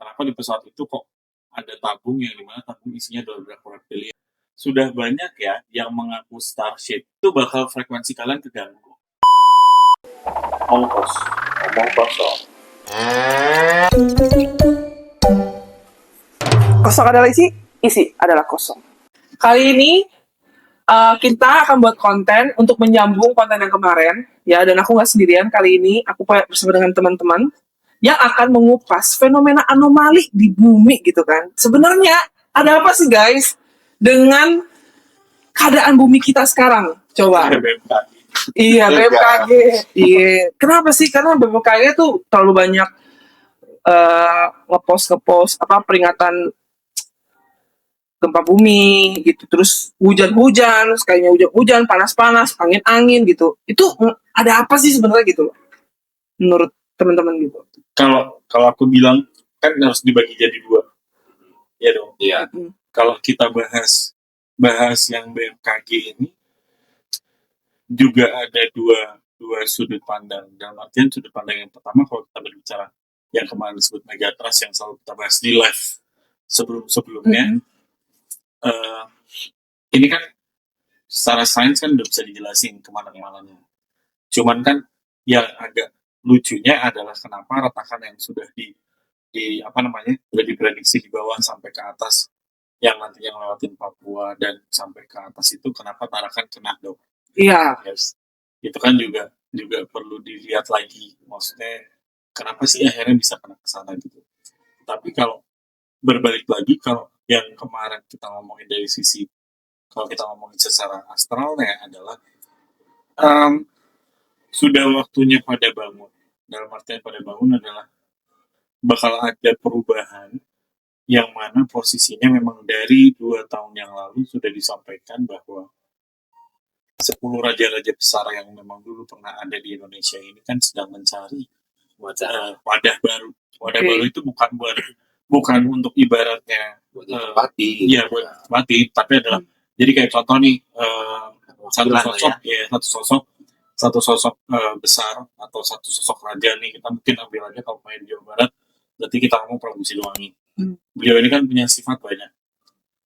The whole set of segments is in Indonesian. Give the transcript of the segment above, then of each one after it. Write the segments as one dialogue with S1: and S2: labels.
S1: kenapa di pesawat itu kok ada tabung yang dimana tabung isinya $2 billion. Sudah banyak ya yang mengaku Starship itu bakal frekuensi kalian keganggu.
S2: Omong kosong.
S3: Kosong adalah isi adalah kosong. Kali ini kita akan buat konten untuk menyambung konten yang kemarin, ya. Dan aku nggak sendirian kali ini, aku bersama dengan teman-teman yang akan mengupas fenomena anomali di bumi gitu kan. Sebenarnya ada apa sih guys dengan keadaan bumi kita sekarang? Coba. Iya, BMKG. Iya. Kenapa sih? Karena BMKG tuh terlalu banyak ngepost peringatan gempa bumi gitu, terus hujan-hujan, kayaknya hujan-hujan, panas-panas, angin-angin gitu. Itu ada apa sih sebenarnya gitu loh, menurut teman-teman gitu?
S1: Kalau aku bilang kan harus dibagi jadi dua, ya dong.
S2: Iya.
S1: Kalau kita bahas yang BMKG ini juga ada dua sudut pandang. Dalam artian sudut pandang yang pertama, kalau kita berbicara yang kemarin disebut megatrust yang selalu kita bahas di live sebelum-sebelumnya, ini kan secara sains kan udah bisa dijelasin kemana-mananya. Cuman kan yang agak lucunya adalah kenapa retakan yang sudah sudah diprediksi di bawah sampai ke atas, yang nantinya ngelewatin Papua dan sampai ke atas itu, kenapa tarakan kena dong?
S3: Iya.
S1: Yes. Itu kan juga perlu dilihat lagi. Maksudnya kenapa sih akhirnya bisa kena ke sana gitu. Tapi kalau berbalik lagi, kalau yang kemarin kita ngomongin dari sisi, kalau kita ngomongin secara astralnya adalah sudah waktunya pada bangun. Dalam artian pada bangun adalah bakal ada perubahan yang mana posisinya memang dari 2 tahun yang lalu sudah disampaikan bahwa 10 raja-raja besar yang memang dulu pernah ada di Indonesia ini kan sedang mencari wadah baru. Wadah baru itu bukan untuk ibaratnya
S2: Pati.
S1: Iya, buat mati, tapi adalah jadi kayak contoh nih, satu sosok besar atau satu sosok raja nih, kita mungkin ambil aja kalau main di Jawa Barat, berarti kita ngomong Prabu Siliwangi. Beliau ini kan punya sifat banyak.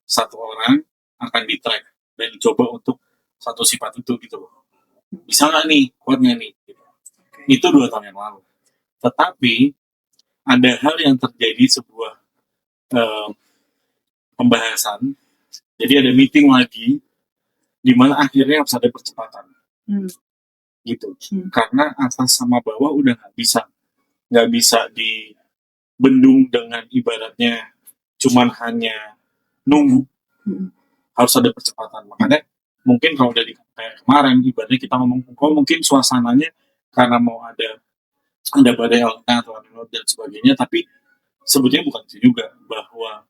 S1: Satu orang akan di-track dan dicoba untuk satu sifat itu gitu loh. Bisa nggak nih, kuat nggak nih? Gitu. Itu 2 tahun yang lalu. Tetapi ada hal yang terjadi, sebuah pembahasan. Jadi ada meeting lagi, di mana akhirnya harus ada percepatan. Gitu. Karena atas sama bawah udah nggak bisa dibendung dengan ibaratnya cuman hanya nunggu. Harus ada percepatan. Makanya mungkin kalau dari kayak kemarin ibaratnya kita ngomong, mungkin suasananya karena mau ada badai atau dan sebagainya, tapi sebetulnya bukan itu juga, bahwa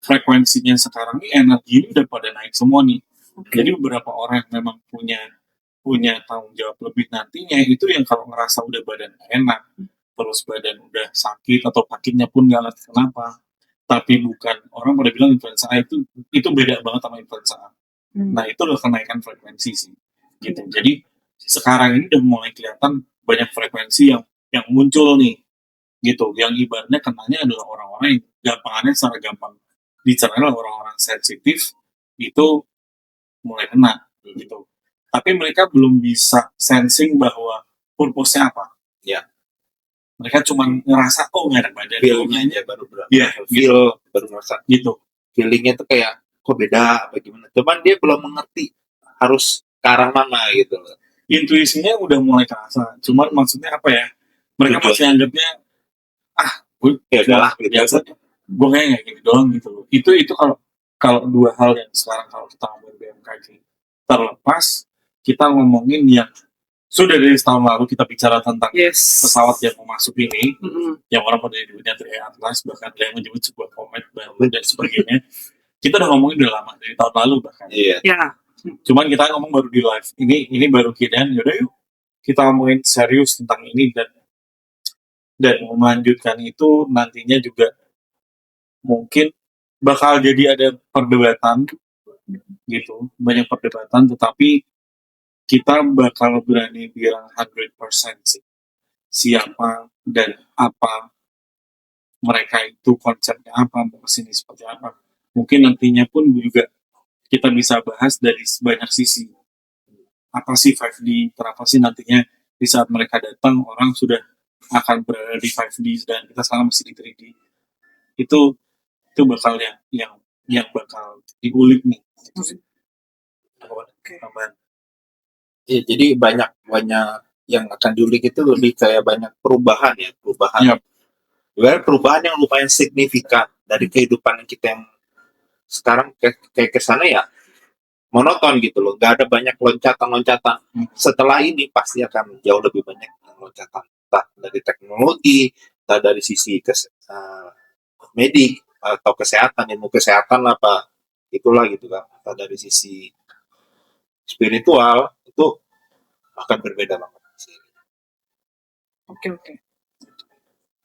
S1: frekuensinya sekarang ini energi ini udah pada naik semua nih. Jadi beberapa orang yang memang punya tanggung jawab lebih nantinya itu yang kalau ngerasa udah badan enak, terus badan udah sakit atau kakinya pun nggak ngerti kenapa, tapi bukan, orang pada bilang influenza A itu beda banget sama influenza A. Nah itu udah kenaikan frekuensi sih gitu. Jadi sekarang ini udah mulai kelihatan banyak frekuensi yang muncul nih gitu, yang ibaratnya kenanya adalah orang-orang yang secara gampang dicerna, orang-orang sensitif itu mulai kena gitu. Tapi mereka belum bisa sensing bahwa purpose-nya apa.
S2: Ya.
S1: Mereka cuma ngerasa nggak enak badan.
S2: Feel-nya aja baru berasa.
S1: Iya,
S2: Feel baru ngerasa.
S1: Gitu.
S2: Feeling-nya tuh kayak kok beda apa gimana. Cuman dia belum mengerti harus ke arah mana gitu.
S1: Intuisinya udah mulai kerasa. Cuman maksudnya apa ya? Mereka masih anggapnya gue
S2: udah
S1: biasa. Gue kayak gini doang gitu loh. Itu kalau dua hal yang sekarang kalau kita ngomongin BMKG, terlepas kita ngomongin yang sudah dari tahun lalu kita bicara tentang pesawat yang mau masuk ini, yang orang pada nyebutnya dari Atlas, bahkan ada yang menyebut sebuah komet baru dan sebagainya. Kita udah ngomongin udah lama, dari tahun lalu bahkan.
S2: Iya.
S1: Cuman kita ngomong baru di live. Ini baru kidan, yaudah yuk kita ngomongin serius tentang ini, dan melanjutkan itu nantinya juga mungkin bakal jadi ada perdebatan gitu, banyak perdebatan, tetapi kita bakal berani bilang 100% sih siapa dan apa mereka itu konsepnya apa, mau kesini seperti apa. Mungkin nantinya pun juga kita bisa bahas dari banyak sisi. Apa sih 5D, kenapa sih nantinya di saat mereka datang orang sudah akan berada di 5D dan kita sekarang masih di 3D. Itu bakal yang bakal diulik nih. Gitu sih. Tambahan.
S2: Ya, jadi banyak yang akan diulik itu lebih kayak banyak perubahan.
S1: Yap.
S2: Perubahan yang lumayan signifikan dari kehidupan kita yang sekarang kayak ke sana ya monoton gitu loh, nggak ada banyak loncatan. Setelah ini pasti akan jauh lebih banyak loncatan, entah dari teknologi, entah dari sisi medik atau kesehatan, ilmu kesehatan apa itulah gitu kan, entah dari sisi spiritual itu akan berbeda banget.
S3: Oke.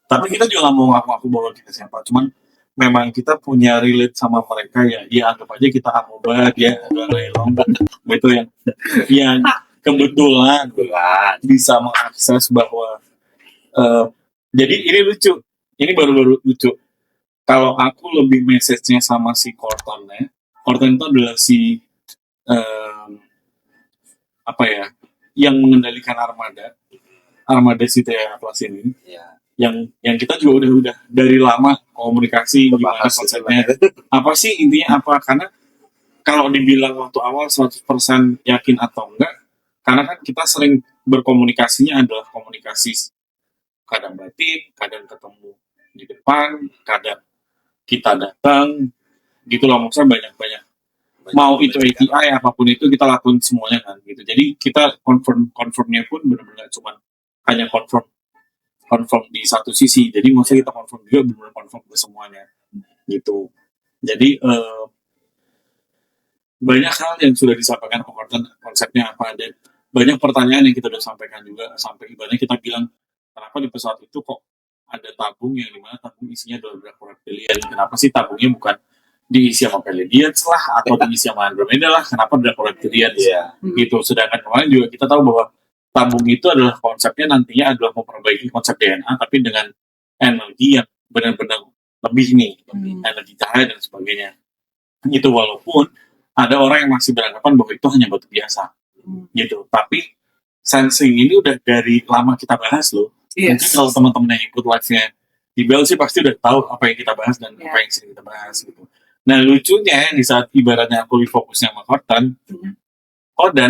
S1: Tapi kita juga nggak mau ngaku-ngaku bahwa kita siapa, cuman memang kita punya relate sama mereka ya anggap aja kita amoeba, dia adalah relong, itu yang kebetulan bisa mengakses bahwa jadi ini lucu, ini baru lucu. Kalau aku lebih message-nya sama si Corton itu adalah si apa ya, yang mengendalikan armada si Tea Atlas ini.
S2: Ya.
S1: Yang kita juga udah dari lama komunikasi gimana konsepnya, apa sih intinya apa, karena kalau dibilang waktu awal 100% yakin atau enggak, karena kan kita sering berkomunikasinya adalah komunikasi kadang batin, kadang ketemu di depan, kadang kita datang gitu loh, maksudnya banyak mau itu API apapun itu kita lakuin semuanya kan gitu. Jadi kita confirmnya pun benar-benar cuma hanya confirm di satu sisi, jadi maksudnya kita confirm juga benar-benar confirm ke semuanya gitu. Jadi banyak hal yang sudah disampaikan konsepnya apa, dan banyak pertanyaan yang kita sudah sampaikan juga, sampai ibaratnya kita bilang kenapa di pesawat itu kok ada tabung yang dimana tabung isinya adalah Black Reptilian, kenapa sih tabungnya bukan diisi sama Pleiadians lah atau diisi sama Andromeda lah, kenapa Black Reptilian gitu. Sedangkan kemarin juga kita tahu bahwa tabung itu adalah konsepnya nantinya adalah memperbaiki konsep DNA tapi dengan energi yang benar-benar lebih nih, energi cahaya dan sebagainya gitu. Walaupun ada orang yang masih beranggapan bahwa itu hanya batu biasa gitu, tapi sensing ini udah dari lama kita bahas loh. Mungkin kalau teman-teman yang ikut live-nya di Bell sih pasti udah tahu apa yang kita bahas dan apa yang sering kita bahas gitu. Nah lucunya di saat ibaratnya aku fokusnya sama Corton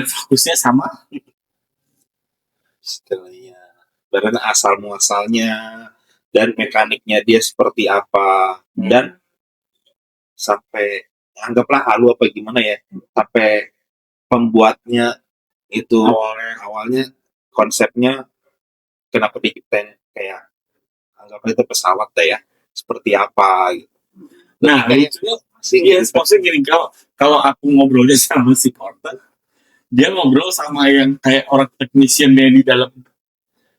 S1: fokusnya sama
S2: istilahnya badan asal muasalnya dan mekaniknya dia seperti apa, dan sampai anggaplah halu apa gimana ya, sampai pembuatnya itu awalnya konsepnya kenapa diciptain kayak anggaplah itu pesawat ya seperti apa gitu.
S1: Nah lucunya maksudnya gini, kalau aku ngobrolnya sama si Corton, dia ngobrol sama yang kayak orang teknisiannya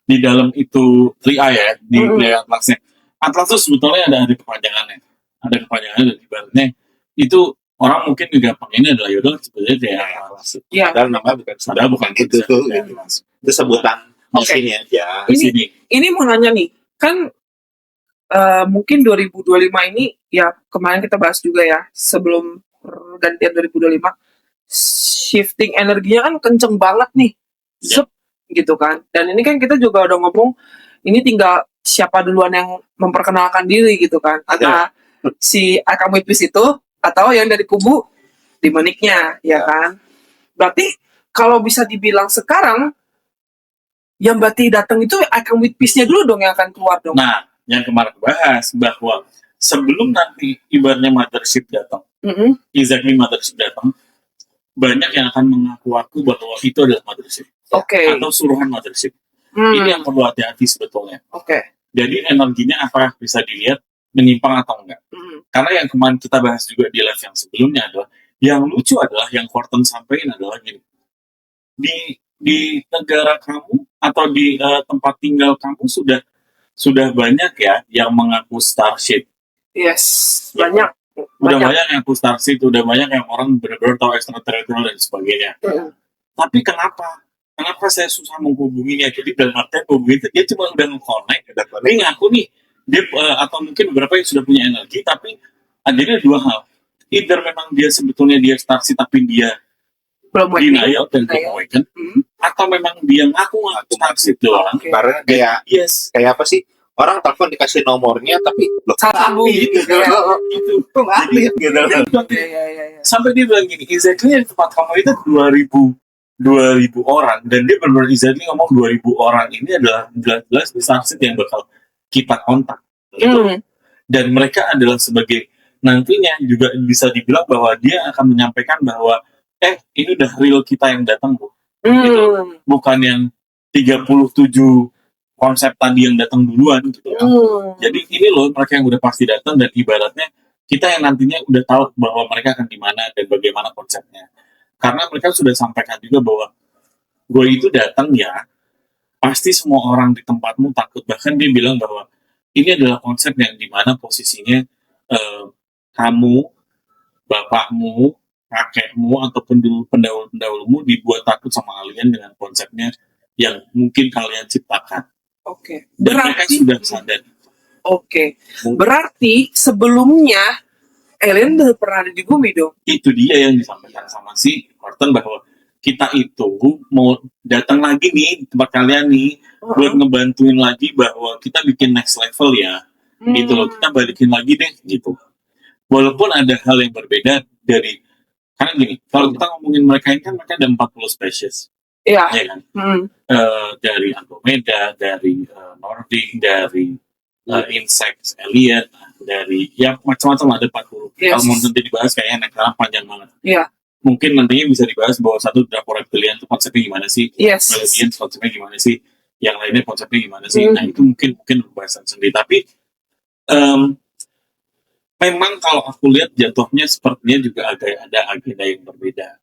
S1: di dalam itu 3i ya, di Atlasnya. Atlas tuh sebetulnya ada kepanjangannya dan ibaratnya itu orang mungkin juga pengennya adalah yaudah sebenarnya kayak Atlas.
S2: Dan namanya bukan gitu tuh. Itu sebutan di sini aja.
S3: Ini mau nanya nih, kan mungkin 2025 ini ya kemarin kita bahas juga ya sebelum pergantian 2025. Shifting energinya kan kenceng banget nih, gitu kan. Dan ini kan kita juga udah ngomong, ini tinggal siapa duluan yang memperkenalkan diri gitu kan. Antara si I Come With Peace itu atau yang dari kubu Demonicnya, ya kan. Berarti kalau bisa dibilang sekarang, yang berarti datang itu I Come With Peace-nya dulu dong yang akan keluar dong.
S1: Nah, yang kemarin bahas bahwa sebelum nanti ibaratnya mothership datang, exactly mothership datang, banyak yang akan mengaku bahwa itu adalah mothership atau suruhan mothership. Ini yang perlu hati-hati sebetulnya. Jadi energinya apa bisa dilihat menyimpang atau enggak. Karena yang kemarin kita bahas juga di live yang sebelumnya adalah, yang lucu adalah yang Corton sampaikan adalah gini, di negara kamu atau di tempat tinggal kamu sudah banyak ya yang mengaku Starship.
S3: Banyak.
S1: Udah banyak yang aku Starship, udah banyak yang orang benar-benar tahu extraterrestrial dan sebagainya. Tapi kenapa saya susah menghubunginya? Jadi dalam artian hubungi itu dia cuma udah nge-connect, dia ngaku nih dia atau mungkin beberapa yang sudah punya energi, tapi adanya dua hal. Either memang dia sebetulnya dia starsi tapi dia
S3: belum
S1: denial dan belum awaken, atau memang dia ngaku starsi doang.
S2: Ibaratnya kayak
S1: Yes.
S2: kayak apa sih? Orang telepon dikasih nomornya tapi
S3: salah sambung
S2: gitu.
S1: Itu
S2: Kok nggak aktif gitu.
S3: Iya.
S1: sampai dia bilang gini, exactly di tempat kamu itu 2000 orang, dan dia benar-benar exactly ngomong 2000 orang ini adalah jelas-jelas starseed yang bakal kita kontak gitu. Dan mereka adalah sebagai nantinya juga bisa dibilang bahwa dia akan menyampaikan bahwa ini udah real kita yang datang loh, gitu. Bukan yang 37 konsep tadi yang datang duluan gitu. Jadi ini loh mereka yang udah pasti datang, dan ibaratnya kita yang nantinya udah tahu bahwa mereka akan di mana dan bagaimana konsepnya. Karena mereka sudah sampaikan juga bahwa gue itu datang ya, pasti semua orang di tempatmu takut. Bahkan dia bilang bahwa ini adalah konsep yang dimana posisinya kamu, bapakmu, kakekmu, ataupun dulu pendahulu-pendahulumu dibuat takut sama alien dengan konsepnya yang mungkin kalian ciptakan.
S3: Oke.
S1: Dan mereka sudah sadar.
S3: Oke. Berarti sebelumnya alien udah pernah ada di bumi dong.
S1: Itu dia yang disampaikan sama si Morton, bahwa kita itu mau datang lagi nih tempat kalian nih buat ngebantuin lagi bahwa kita bikin next level ya. Gitu loh, kita balikin lagi deh gitu. Walaupun ada hal yang berbeda dari, karena gini, kalau kita ngomongin mereka ini kan mereka ada 40 spesies.
S3: Iya.
S1: Ya kan? Dari Andromeda, dari Nordic, dari insects, alien, dari ya macam-macam ada 40. Kalau mau nanti dibahas kayaknya karena panjang banget.
S3: Iya.
S1: Mungkin nantinya bisa dibahas bahwa satu drapo reptilian itu konsepnya gimana sih? Melodians konsepnya gimana sih? Yang lainnya konsepnya gimana sih? Nah itu mungkin pembahasan sendiri. Tapi memang kalau aku lihat jatuhnya sepertinya juga ada agenda yang berbeda.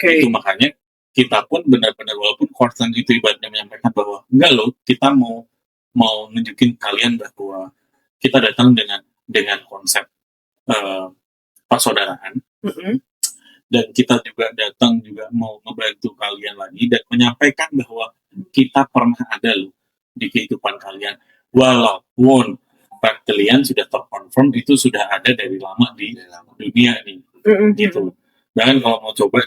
S1: Itu makanya kita pun benar-benar, walaupun Korsan itu ibaratnya menyampaikan bahwa enggak loh, kita mau nunjukin kalian bahwa kita datang dengan konsep persaudaraan, dan kita juga datang juga mau ngebantu kalian lagi dan menyampaikan bahwa kita pernah ada loh di kehidupan kalian, walaupun reptilian sudah terkonfirm itu sudah ada dari lama di dunia nih, gitu. Bahkan kalau mau coba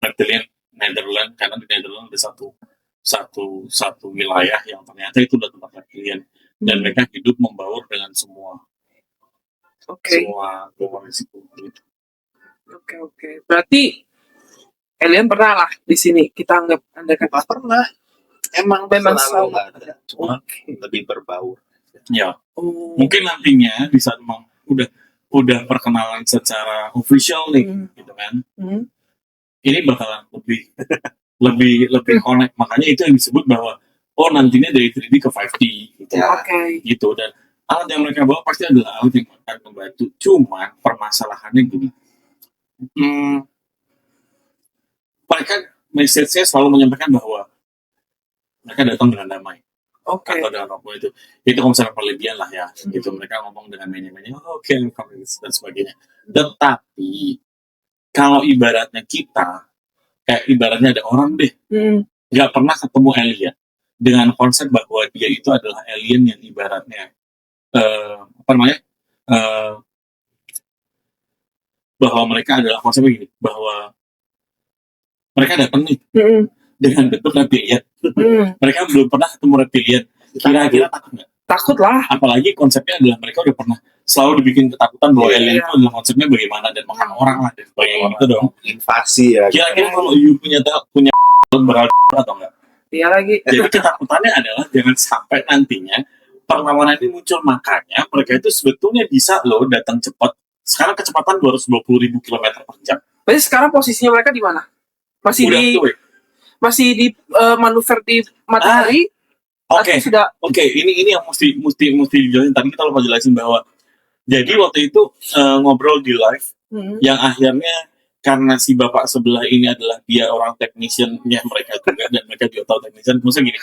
S1: reptilian Netherlands, karena di Netherlands ada satu wilayah yang ternyata itu udah tempat reptilian, dan mereka hidup membaur dengan semua resiko gitu.
S3: Oke. Berarti alien pernah lah di sini, kita anggap
S2: Nggak pernah. Emang selalu nggak ada, cuma lebih berbaur.
S1: Ya, mungkin nantinya di saat memang udah perkenalan secara official nih, gitu kan. Ini bakalan lebih connect, makanya itu yang disebut bahwa nantinya dari 3D ke 5D gitu. Gitu, dan alat yang mereka bawa pasti adalah alat yang akan membantu. Cuman permasalahannya gini, mereka message-nya selalu menyampaikan bahwa mereka datang dengan damai atau dengan apa itu kalau misalnya perlebihan lah ya, gitu. Mereka ngomong dengan menya-menya dan sebagainya. Tetapi kalau ibaratnya kita, kayak ibaratnya ada orang deh, nggak pernah ketemu alien dengan konsep bahwa dia itu adalah alien yang ibaratnya bahwa mereka adalah konsepnya gini, bahwa mereka datang nih dengan bentuk reptilian. Mereka belum pernah ketemu reptilian. Kira-kira takut nggak?
S3: Takut lah.
S1: Apalagi konsepnya adalah mereka udah pernah selalu dibikin ketakutan bahwa alien itu adalah konsepnya bagaimana dan makan orang lah dan sebagainya gitu dong.
S2: Invasi ya.
S1: Kira-kira kalau you punya berat atau enggak?
S3: Iya lagi.
S1: Jadi ketakutannya adalah jangan sampai nantinya perlawanan ini muncul, makanya mereka itu sebetulnya bisa loh datang cepat. Sekarang kecepatan 220.000 km per jam.
S3: Berarti sekarang posisinya mereka di mana? Masih di manuver di matahari?
S1: Oke, ini yang mesti dijelasin. Tapi kita lupa jelasin bahwa jadi waktu itu ngobrol di live yang akhirnya karena si bapak sebelah ini adalah dia orang technician-nya mereka juga, dan mereka juga tahu technician. Maksudnya gini,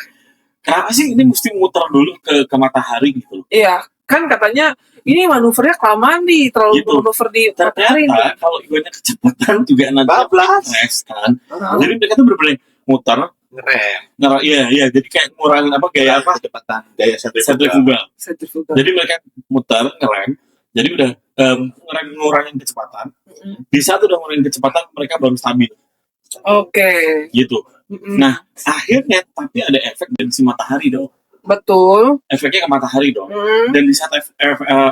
S1: kenapa sih ini mesti muter dulu ke matahari gitu?
S3: Iya, kan katanya ini manuvernya kelamaan nih, terlalu gitu. Manuver di matahari.
S1: Ternyata kalau ibaratnya kecepatan juga nanti bablas kan. Jadi mereka tuh bener-bener muter
S2: ngerem.
S1: Iya, jadi kayak ngurangin apa gaya apa?
S2: Kecepatan, gaya
S1: Sentrifugal.
S3: Sentrifugal.
S1: Jadi mereka muter ngerem, jadi udah ngurangin kecepatan. Di saat udah ngurangin kecepatan, mereka baru stabil.
S3: Oke.
S1: Gitu. Nah, akhirnya tapi ada efek dari si matahari dong.
S3: Betul.
S1: Efeknya ke matahari dong. Dan di saat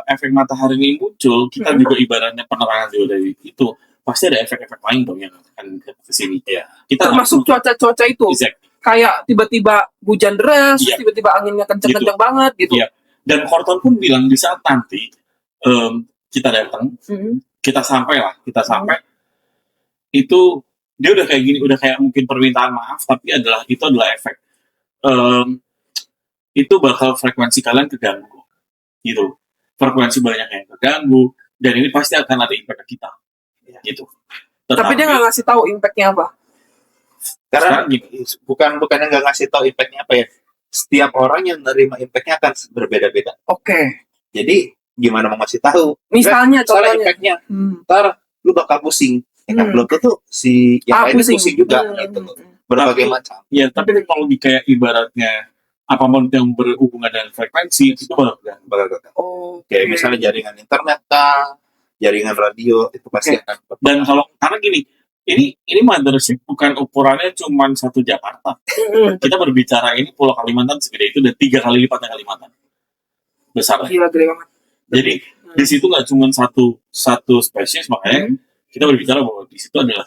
S1: efek matahari ini muncul, kita juga ibaratnya penerangan juga dari itu. Pasti ada efek-efek lain dong yang akan ke sini.
S2: Ya.
S1: Kita
S3: termasuk cuaca-cuaca itu.
S1: Exactly.
S3: Kayak tiba-tiba hujan deras,
S1: Iya.
S3: tiba-tiba anginnya kencang-kencang banget gitu.
S1: Iya. Dan Horton pun bilang di saat nanti kita datang, kita sampai, itu dia udah kayak gini, udah kayak mungkin permintaan maaf, tapi itu adalah efek. Itu bakal frekuensi kalian keganggu, gitu. Frekuensi banyak yang keganggu, dan ini pasti akan ada impact ke kita, gitu.
S3: Tapi dia nggak ngasih tahu impactnya apa.
S2: Karena bukan yang nggak ngasih tahu impactnya apa ya. Setiap orang yang nerima impactnya akan berbeda-beda.
S3: Oke.
S2: Jadi gimana mau ngasih tahu?
S3: Misalnya contohnya
S2: impactnya, ntar lu bakal pusing. Ya kan belum tentu si yang lain pusing juga. Berbagai macam.
S1: Ya, tapi teknologi kayak ibaratnya apapun yang berhubungan dengan frekuensi itu bakal.
S2: Kayak misalnya jaringan internet, jaringan radio itu pasti akan.
S1: Dan kalau karena gini, ini mothership bukan ukurannya cuma satu Jakarta. Kita berbicara ini Pulau Kalimantan segede itu dan 3 kali lipatnya Kalimantan. Besar.
S3: Gila, gede banget.
S1: Jadi di situ nggak cuma satu spesies, makanya kita berbicara bahwa di situ ada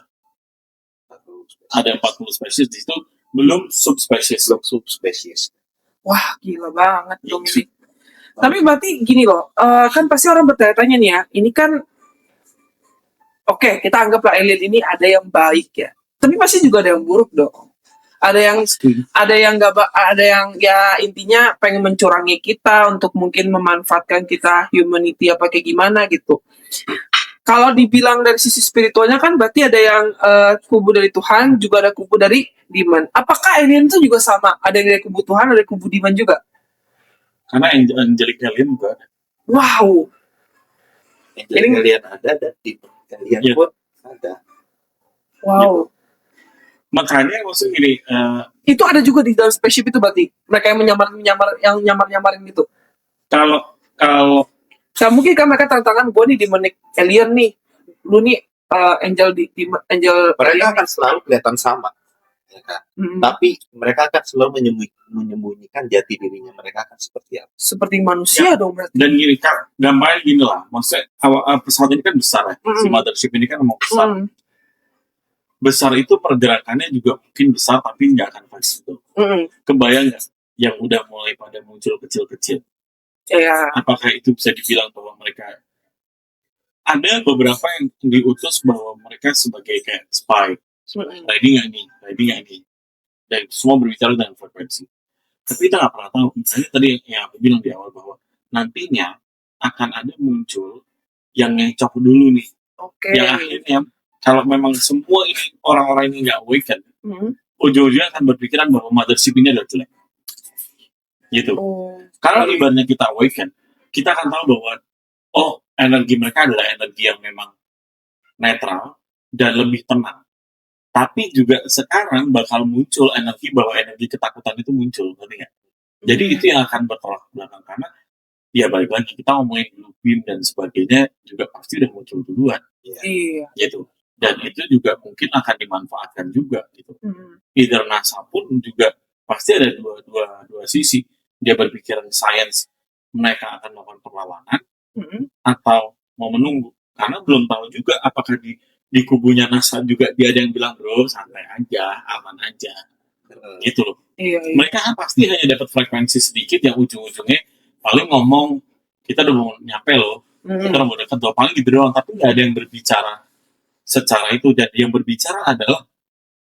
S1: 40 spesies, di situ belum subspesies.
S3: Wah, gila banget dong ini. Tapi berarti gini loh, kan pasti orang bertanya-tanya nih ya, ini kan oke, kita anggaplah alien ini ada yang baik ya. Tapi pasti juga ada yang buruk dong. Ada yang ya intinya pengen mencurangi kita untuk mungkin memanfaatkan kita humanity apa kayak gimana gitu. Kalau dibilang dari sisi spiritualnya kan berarti ada yang kubu dari Tuhan, juga ada kubu dari demon. Apakah alien itu juga sama? Ada yang dari kubu Tuhan, ada kubu demon juga?
S1: Karena angelic alien juga ada.
S3: Wow.
S2: Angelic alien ada, demon alien pun ada.
S3: Wow.
S1: Makanya maksud gini,
S3: itu ada juga di dalam spaceship itu berarti mereka yang nyamar-nyamarin gitu.
S1: Kalau
S3: mungkin kan mereka tantangan gue nih demonic alien nih, lu nih angel
S2: mereka akan selalu kelihatan sama, ya kan? Tapi mereka akan selalu menyembunyikan jati dirinya mereka akan seperti apa?
S3: Seperti manusia dong berarti.
S1: Dan gini kan, gampangnya gini lah, maksudnya pesawat ini kan besar ya, si mothership ini kan mau besar. Besar itu pergerakannya juga mungkin besar tapi nggak akan fast itu. Kebayang nggak yang udah mulai pada muncul kecil-kecil? Apakah itu bisa dibilang bahwa mereka ada beberapa yang diutus bahwa mereka sebagai kayak spy, ready nggak nih, dan semua berbicara dengan frekuensi. Tapi kita nggak pernah tahu. Misalnya tadi yang aku bilang di awal bahwa nantinya akan ada muncul yang ngecok dulu nih, yang akhirnya kalau memang semua ini orang-orang ini nggak awaken, ujung-ujungnya akan berpikiran bahwa mothership ini adalah jelek. Gitu. Kalau ibaratnya kita awaken, kita akan tahu bahwa energi mereka adalah energi yang memang netral dan lebih tenang. Tapi juga sekarang bakal muncul energi bahwa energi ketakutan itu muncul, ngerti nggak? Jadi itu yang akan bertolak belakang karena ya balik lagi kita ngomongin blue beam dan sebagainya juga pasti udah muncul duluan.
S3: Iya.
S1: Gitu. Dan itu juga mungkin akan dimanfaatkan juga gitu. Either NASA pun juga pasti ada dua sisi. Dia berpikiran sains mereka akan melakukan perlawanan atau mau menunggu karena belum tahu juga apakah di kubunya NASA juga dia ada yang bilang bro santai aja, aman aja, gitu loh.
S3: Iya.
S1: Mereka kan pasti hanya dapat frekuensi sedikit yang ujung-ujungnya paling ngomong kita udah mau nyampe loh, kita udah mau dekat loh, paling gitu doang. Tapi nggak ada yang berbicara secara itu, dan yang berbicara adalah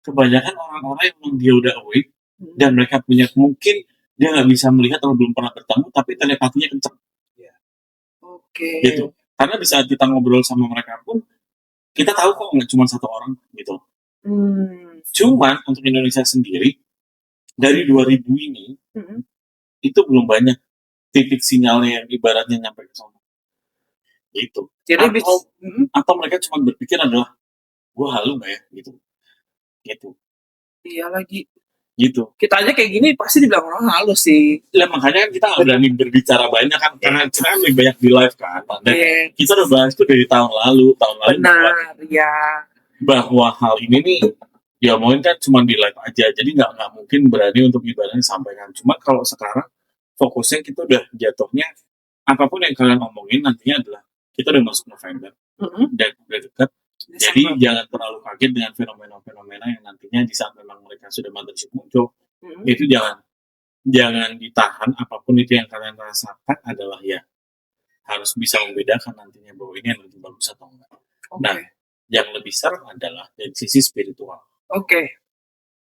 S1: kebanyakan orang-orang yang dia udah awake dan mereka punya mungkin dia nggak bisa melihat atau belum pernah bertemu tapi telepatinya kencang. Gitu. Karena di saat kita ngobrol sama mereka pun kita tahu kok nggak cuma satu orang gitu. Cuman untuk Indonesia sendiri dari 2000 ini itu belum banyak titik sinyalnya yang ibaratnya nyampe ke sana. Gitu.
S3: Jadi
S1: atau mereka cuma berpikir adalah gue halu nggak ya gitu.
S3: Iya lagi.
S1: gitu.
S3: Kita aja kayak gini pasti dibilang orang halus sih.
S1: Ya makanya kan kita nggak berani berbicara banyak kan, karena kita kan lebih banyak di live kan. Dan
S3: Iya,
S1: kita udah bahas itu dari tahun lalu
S3: benar, ya.
S1: bahwa hal ini nih ya mungkin kan cuma di live aja, jadi nggak mungkin berani untuk ibaratnya sampaikan. Cuma kalau sekarang fokusnya kita udah jatuhnya apapun yang kalian omongin nantinya adalah kita udah masuk November dan udah dekat. Jadi jangan terlalu kaget dengan fenomena-fenomena yang nantinya di saat memang mereka sudah mothership muncul. Itu jangan ditahan, apapun itu yang kalian rasakan adalah ya harus bisa membedakan nantinya bahwa ini yang lebih bagus atau enggak. Nah, yang lebih serem adalah dari sisi spiritual.
S3: Oke.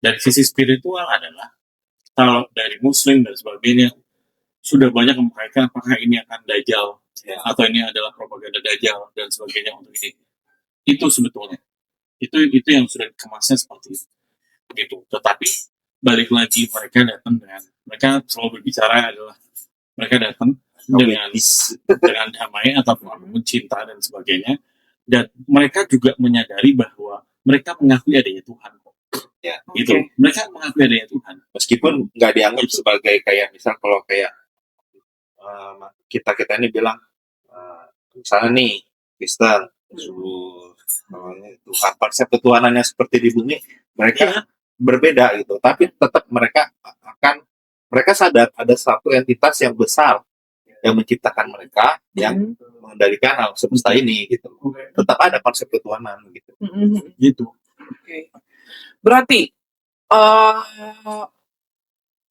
S1: Dari sisi spiritual adalah kalau dari Muslim dan sebagainya sudah banyak mengkaitkan apakah ini akan dajjal atau ini adalah propaganda dajjal dan sebagainya untuk ini. Itu sebetulnya itu yang sudah dikemasnya seperti itu. Gitu. Tetapi balik lagi mereka selalu berbicara adalah mereka datang dengan damai ataupun cinta dan sebagainya, dan mereka juga menyadari bahwa mereka mengakui adanya Tuhan kok.
S2: Ya,
S1: gitu. Mereka mengakui adanya Tuhan
S2: meskipun nggak dianggap sebagai kayak misal kalau kayak kita ini bilang misalnya nih Kristen Tuhan, konsep ketuhanannya seperti di bumi mereka berbeda gitu, tapi tetap mereka sadar ada satu entitas yang besar yang menciptakan mereka, yang mengendalikan alam semesta ini gitu. Tetap ada konsep ketuhanan gitu.
S1: Gitu.
S3: Berarti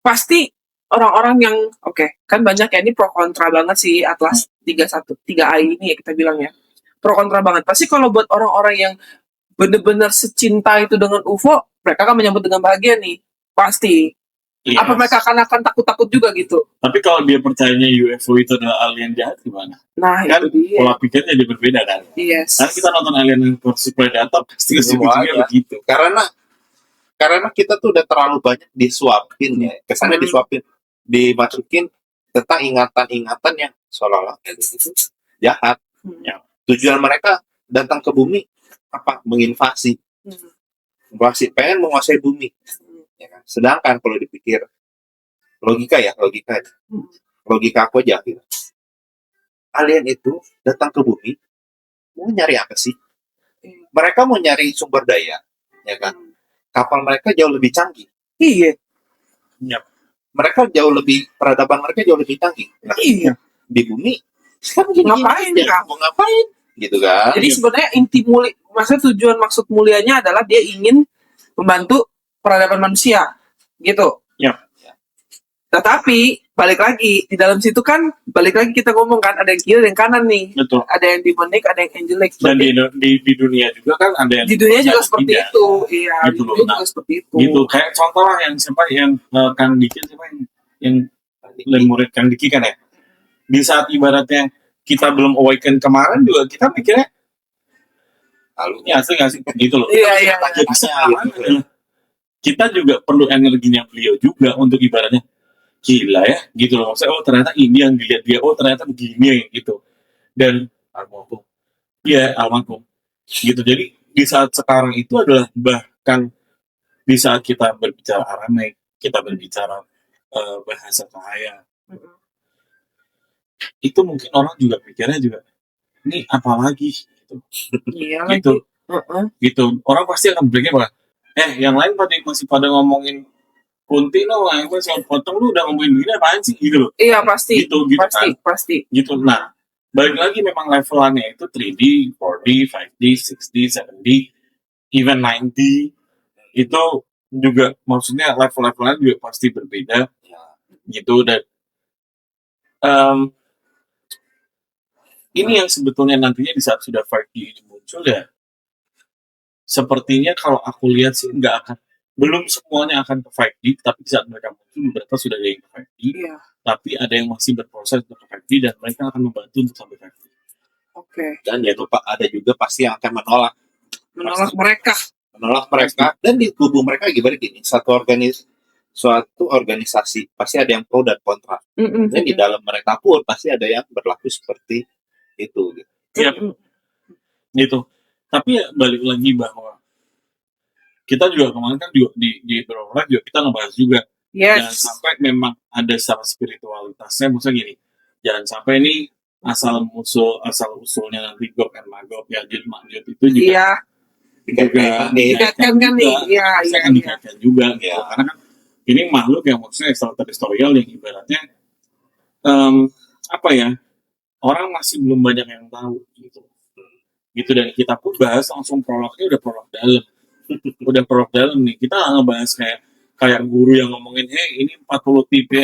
S3: pasti orang-orang yang kan banyak ya, ini pro kontra banget sih Atlas 3I ini ya kita bilang ya. Pro kontra banget. Pasti kalau buat orang-orang yang benar-benar secinta itu dengan UFO, mereka akan menyambut dengan bahagia nih. Pasti.
S1: Yes.
S3: Apa mereka akan takut-takut juga gitu?
S1: Tapi kalau dia percayanya UFO itu adalah alien jahat gimana?
S3: Nah,
S1: kan
S3: itu dia.
S1: Pola pikirnya jadi berbeda kan?
S3: Yes.
S1: Karena kita nonton Alien versus Predator pasti ujungnya begitu.
S2: Karena kita tuh udah terlalu banyak disuapin ya. Kesannya disuapin, dimasukin tentang ingatan-ingatan yang seolah-olah itu jahat. Ya. Tujuan mereka datang ke bumi apa? Menginvasi. Pengen menguasai bumi. Ya kan? Sedangkan kalau dipikir logika aku aja gitu. Alien itu datang ke bumi mau nyari apa sih? Mereka mau nyari sumber daya, ya kan? Kapal mereka jauh lebih canggih.
S3: Iya.
S1: Yep.
S2: Peradaban mereka jauh lebih canggih. Nah, di bumi sekarang
S3: ngapain ya?
S2: Mau ngapain? Gitu kan?
S3: Jadi sebenarnya maksud mulianya adalah dia ingin membantu peradaban manusia, gitu.
S1: Ya.
S3: Tetapi balik lagi di dalam situ kan, balik lagi kita ngomong kan ada yang kiri, ada yang kanan nih.
S1: Betul.
S3: Ada yang demonic, ada yang angelic.
S1: Dan di dunia juga kan ada yang
S3: di dunia juga seperti itu. Iya,
S1: gitu
S3: di dunia juga seperti itu.
S1: Gitu kayak contoh lah yang Kang Diki yang murid Kang Diki kan ya. Di saat ibaratnya kita belum awaken kemarin juga kita mikirnya asli nggak sih gitu loh.
S3: Iya.
S1: Kita juga perlu energinya beliau juga untuk ibaratnya gila ya gitu loh. Maksudnya ternyata ini yang dilihat dia, ternyata begini gitu. Dan almarhum gitu. Jadi di saat sekarang itu adalah bahkan di saat kita berbicara Aramaik, kita berbicara bahasa cahaya, itu mungkin orang juga pikirnya juga ini apa lagi gitu.
S3: Iya
S1: gitu.
S3: Gitu.
S1: Orang pasti akan berpikir bahwa yang lain masih pada ngomongin kunti yang potong lu udah ngomongin begini apaan sih gitu loh.
S3: Iya pasti.
S1: Gitu
S3: pasti.
S1: Gitu. Nah, balik lagi memang levelannya itu 3D, 4D, 5D, 6D, 7D, even 9D itu juga maksudnya level-levelnya juga pasti berbeda gitu. Dan ini yang sebetulnya nantinya di saat sudah 5D ini muncul ya sepertinya kalau aku lihat sih belum semuanya akan ke 5D, tapi di saat mereka muncul beberapa sudah ada yang ke 5D, tapi ada yang masih berproses untuk ke 5D dan mereka akan membantu untuk sampai 5D.
S2: Dan ya lupa ada juga pasti yang akan menolak mereka dan di kubu mereka gini suatu organisasi pasti ada yang pro dan kontra. Dan di dalam mereka pun pasti ada yang berlaku seperti itu gitu.
S1: Gitu. Tapi ya balik lagi bahwa kita juga kemarin kan juga di beberapa live juga kita ngebahas juga jangan
S3: Yes.
S1: sampai memang ada secara spiritualitasnya, maksudnya gini, jangan sampai ini asal usulnya nanti Gog and Magog ya Jut Makjut itu juga
S3: Iya.
S2: Dikaitkan
S3: Dikaitkan kan nih. Iya,
S1: pasti
S3: iya,
S1: akan
S3: iya.
S1: dikaitkan juga gitu.
S2: Iya.
S1: Karena kan ini makhluk yang maksudnya extraterrestrial yang ibaratnya apa ya, orang masih belum banyak yang tahu gitu. Dan kita pun bahas langsung prolognya udah prolog dalam. Udah prolog dalam nih. Kita nggak ngebahas kayak guru yang ngomongin, ini 40 tipe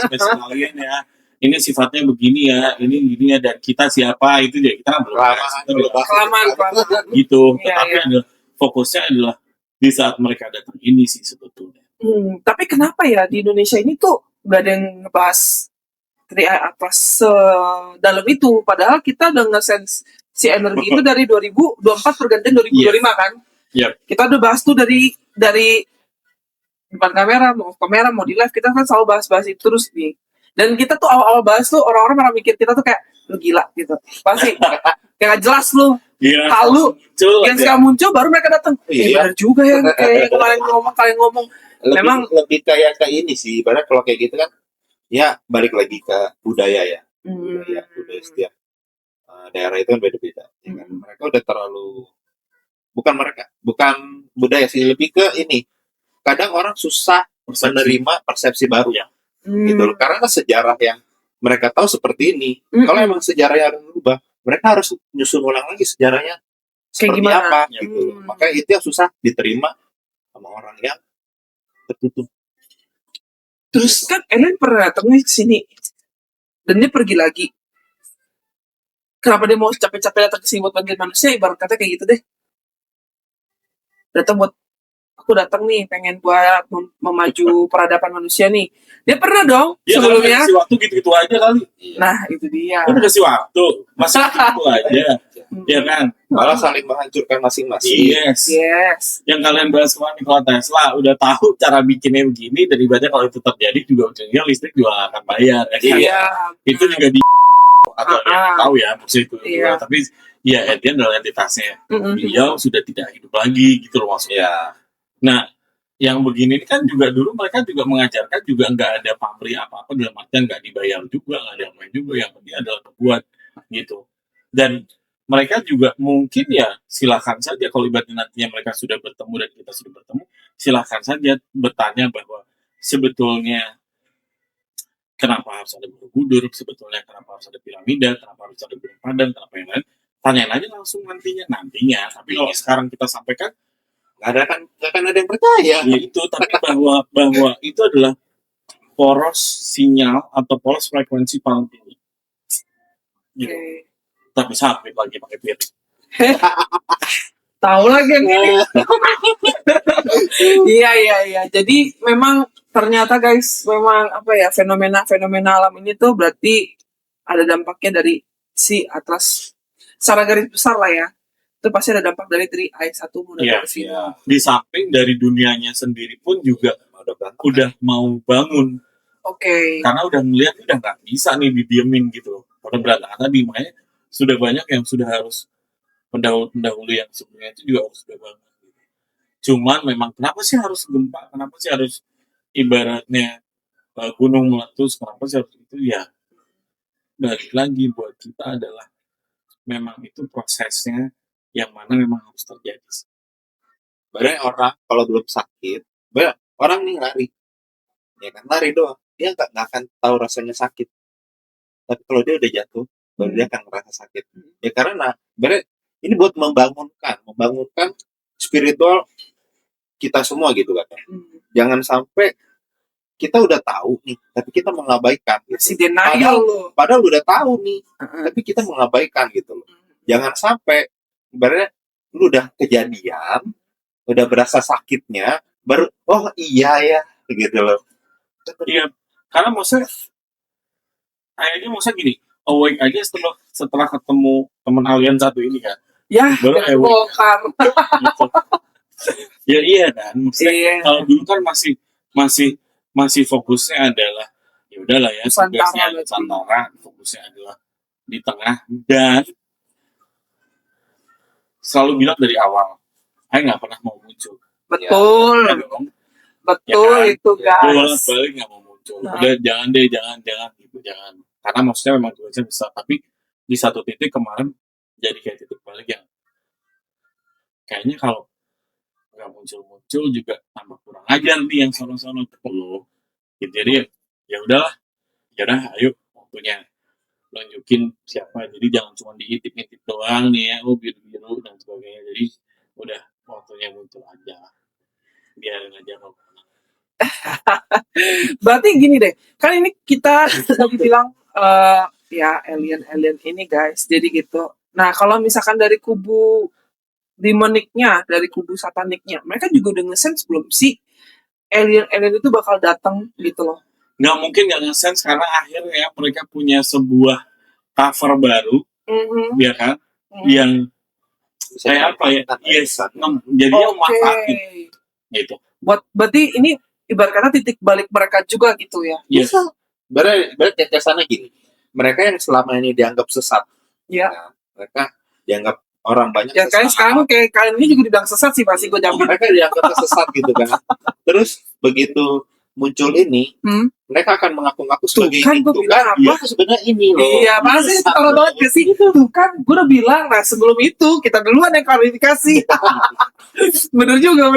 S1: spesies alien ya. Ini sifatnya begini ya, ini gini ya, dan kita siapa itu ya kita belum bahas. Kita belum bahas
S3: Kelamaan.
S1: gitu.
S3: Iya,
S1: Tetapi
S3: iya.
S1: fokusnya adalah di saat mereka datang ini sih sebetulnya.
S3: Tapi kenapa ya di Indonesia ini tuh nggak ada yang ngebahas Tri Atlas sedalam itu? Padahal kita udah nge-sense si energi itu dari 2024 pergantian 2025 kan?
S1: Iya.
S3: Kita udah bahas tuh dari depan kamera, mau di live, kita kan selalu bahas-bahas itu terus nih. Dan kita tuh awal-awal bahas tuh orang-orang malah mikir kita tuh kayak lu gila gitu. Pasti kayak gak jelas lu.
S1: Iya.
S3: Halu.
S1: Muncul
S3: Yang
S1: aja.
S3: sekarang muncul baru mereka datang.
S2: Iya.
S3: Benar juga ya kayak kalian ngomong. Memang-
S2: lebih kayak ini sih, ibarat kalau kayak gitu kan, ya balik lagi ke budaya ya. Budaya setiap daerah itu kan beda-beda. Ya kan? Mereka udah terlalu, bukan budaya sih, lebih ke ini. Kadang orang susah menerima persepsi baru ya, gitu loh. Karena kan sejarah yang mereka tahu seperti ini. Kalau emang sejarahnya harus berubah, mereka harus nyusun ulang lagi sejarahnya seperti
S3: gimana?
S2: apa, gitu. Makanya itu yang susah diterima sama orang yang tertutup.
S3: Terus kan Ellen pernah datang nih ke sini. Dan dia pergi lagi. Kenapa dia mau capek-capek datang ke sini buat bantuin manusia? Ibarat kata kayak gitu deh. Aku datang nih pengen buat memaju peradaban manusia nih. Dia pernah dong
S1: Ya,
S3: sebelumnya.
S1: kasih waktu gitu-gitu aja kali.
S3: Nah, itu dia.
S1: Udah kasih waktu, masa gitu aja, ya kan?
S2: Malah saling menghancurkan masing-masing.
S3: Yes.
S1: Yang kalian bahas kemarin Nikola Tesla udah tahu cara bikinnya begini, dan ibaratnya kalau itu terjadi juga ujungnya listrik juga akan bayar. Ya kan?
S3: Iya.
S1: Itu juga di atau yang tahu ya maksud itu.
S3: Iya.
S1: Tapi ya Edian adalah entitasnya.
S3: Mm-mm.
S1: Beliau sudah tidak hidup lagi gitu loh maksudnya.
S2: Ya,
S1: Nah, yang begini ini kan juga dulu mereka juga mengajarkan juga nggak ada pamrih apa-apa, dalam artian nggak dibayar juga, nggak ada yang main juga, yang penting adalah berbuat gitu. Dan mereka juga mungkin ya silakan saja kalau ibaratnya nantinya mereka sudah bertemu dan kita sudah bertemu, silakan saja bertanya bahwa sebetulnya kenapa harus ada Borobudur, sebetulnya kenapa harus ada piramida, kenapa harus ada Gunung Padang, kenapa yang lain, tanyain aja langsung nantinya. Tapi kalau sekarang kita sampaikan,
S2: nggak akan ada yang percaya.
S1: ya itu, tapi bahwa itu adalah poros sinyal atau poros frekuensi paling tinggi. Gitu.
S3: Oke.
S1: Tapi sampai lagi pakai pir.
S3: Tahu lagi yang ini. Iya. Jadi memang ternyata guys, memang apa ya, fenomena alam ini tuh berarti ada dampaknya dari si Atlas. Secara garis besar lah ya. Itu pasti ada dampak dari 3i1 mau datang ke sini.
S1: Di samping dari dunianya sendiri pun juga udah mau bangun.
S3: Oke.
S1: Karena udah ngeliat udah nggak bisa nih didiemin gitu. Karena berantakan tadi, makanya sudah banyak yang sudah harus pendahulu yang sebelumnya itu juga harus sudah bangun. Cuman memang kenapa sih harus gempa? Kenapa sih harus ibaratnya gunung meletus? Kenapa sih harus itu? Ya balik lagi buat kita adalah memang itu prosesnya yang mana memang harus terjadi.
S2: Padahal orang kalau belum sakit, orang nih lari, ya kan, lari doang, dia nggak akan tahu rasanya sakit. Tapi kalau dia udah jatuh, baru dia akan merasa sakit. Ya karena ini buat membangunkan spiritual kita semua gitu kan. Jangan sampai kita udah tahu nih, tapi kita mengabaikan.
S3: Si denial lo.
S2: Padahal udah tahu nih, tapi kita mengabaikan gitu loh. Jangan sampai ibaratnya lu udah kejadian, udah berasa sakitnya, baru oh iya ya gitu loh.
S1: Iya, karena maksudnya gini, awake aja setelah ketemu teman alien satu ini kan.
S3: Ya,
S1: baru
S3: bongkar.
S1: Gitu. Ya iya kan, maksudnya kalau dulu kan masih fokusnya adalah ya udahlah ya, tugasnya Nusantara, fokusnya adalah di tengah, dan selalu bilang dari awal, saya nggak pernah mau muncul
S3: Betul.
S1: Ya dong.
S3: Betul
S1: Ya kan?
S3: itu
S1: Gue
S3: guys.
S1: balik nggak mau muncul.
S3: Nah.
S1: Udah jangan deh, jangan gitu, jangan. Karena maksudnya memang tugasnya besar, tapi di satu titik kemarin jadi kayak titik balik yang kayaknya kalau nggak muncul juga tambah kurang ajar nih yang sono-sono perlu. Gitu. Jadi ya udahlah, ayo waktunya nunjukin siapa. Jadi jangan cuma diintip-intip doang nih ya, biru-biru dan sebagainya. Jadi udah waktunya muncul aja. Biar aja mau.
S3: Berarti gini deh, kan ini kita tadi bilang ya alien ini guys, jadi gitu. Nah kalau misalkan dari kubu demoniknya, dari kubu sataniknya, mereka juga udah nge-sense belum sih alien itu bakal datang gitu loh.
S1: Nggak mungkin nggak nge-sense karena akhirnya mereka punya sebuah cover baru, ya kan, yang kayak apa ya? Yes, jadinya memanfaatin gitu.
S3: Berarti ini ibarat kata titik balik mereka juga gitu ya.
S1: Yes.
S2: Berarti ke sana gini. Mereka yang selama ini dianggap sesat.
S3: Ya.
S2: Nah, mereka dianggap orang banyak
S3: ya kayak sekarang kayak kalian ini juga dibilang sesat sih pasti gue jamin.
S2: Mereka dianggap sesat gitu kan. Terus begitu muncul ini, mereka akan mengaku-ngaku sebagai
S3: kan gue bilang apa
S2: sebenarnya ini loh.
S3: Iya pasti kalau banget ke sih. Tuh kan gue udah bilang. Nah sebelum itu kita duluan yang klarifikasi. bener juga.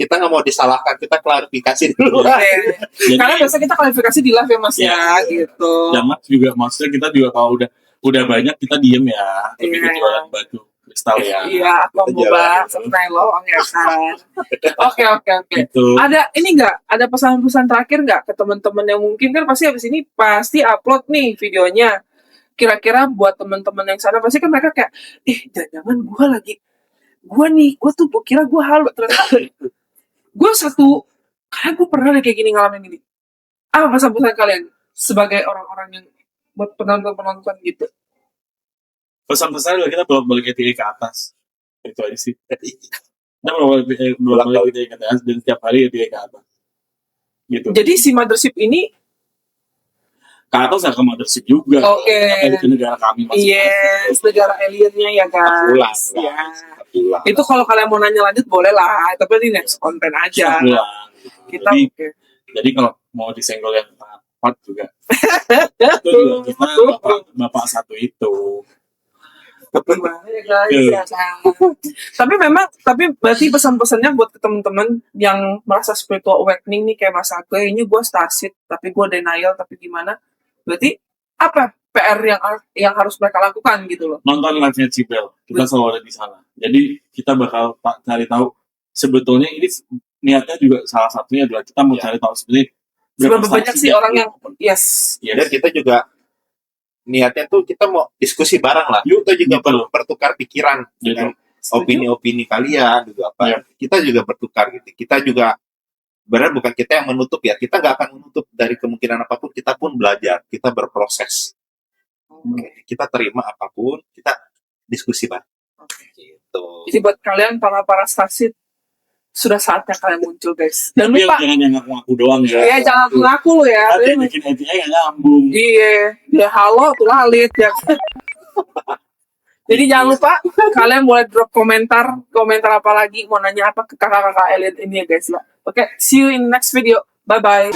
S2: Kita nggak mau disalahkan, kita klarifikasi dulu.
S3: Karena biasa kita klarifikasi di live ya mas ya gitu.
S1: Ya mas juga maksudnya kita juga kalau udah banyak kita diem ya, tapi kita jualan batu kristal ya.
S3: Iya, aku mau bahas sampai lo ya kan. Oke.
S1: Gitu.
S3: Ada ini nggak? Ada pesan-pesan terakhir nggak ke teman-teman yang mungkin kan pasti habis ini pasti upload nih videonya. Kira-kira buat teman-teman yang sana pasti kan mereka kayak, jangan gue tuh kira gue halu ternyata gue karena gue pernah kayak gini ngalamin ini. Apa pesan-pesan kalian sebagai orang-orang yang buat penonton gitu?
S1: Pesan-pesan adalah kita bolak-balik diri ke atas. Itu aja sih. Kita bolak-balik diri ke atas dan setiap hari diri ke atas. Gitu.
S3: Jadi si mothership ini
S1: ke atas ke mothership juga.
S3: Oke.
S1: Ke negara kami masing-masing.
S3: Yes, negara aliennya ya guys. Ya. Itu kalau kalian mau nanya lanjut boleh lah, tapi ini next konten aja. Kita
S1: jadi kalau mau disenggol yang tepat juga. Itu juga kita bapak satu itu.
S3: Betul banget ya guys. Tapi berarti pesan-pesannya buat teman-teman yang merasa spiritual awakening nih kayak Mas Ake, ini gue starship tapi gue denial tapi gimana? Berarti apa PR yang harus mereka lakukan gitu loh?
S1: Nonton live-nya Cibel, kita selalu ada di sana. Jadi kita bakal cari tahu sebetulnya ini niatnya juga salah satunya adalah kita mau cari tahu sebenarnya
S3: berapa banyak sih orang yang yes.
S2: Dan kita juga niatnya tuh kita mau diskusi bareng lah. Kita juga perlu bertukar pikiran dengan opini-opini kalian juga apa. Kita juga bertukar gitu. Kita juga benar bukan kita yang menutup ya. Kita nggak akan menutup dari kemungkinan apapun. Kita pun belajar. Kita berproses. Kita terima apapun. Kita diskusi bareng. Gitu.
S3: Jadi buat kalian para starship sudah saatnya kalian muncul guys. Dan lupa
S1: jangan ngaku doang ya.
S3: Iya jangan ngaku lo ya.
S1: Nanti bikin API nggak nyambung.
S3: Iya, dia halo tuh lalit ya. Jadi jangan lupa kalian boleh drop komentar apa lagi, mau nanya apa ke kakak-kakak alien ini ya guys ya. Oke, see you in next video. Bye bye.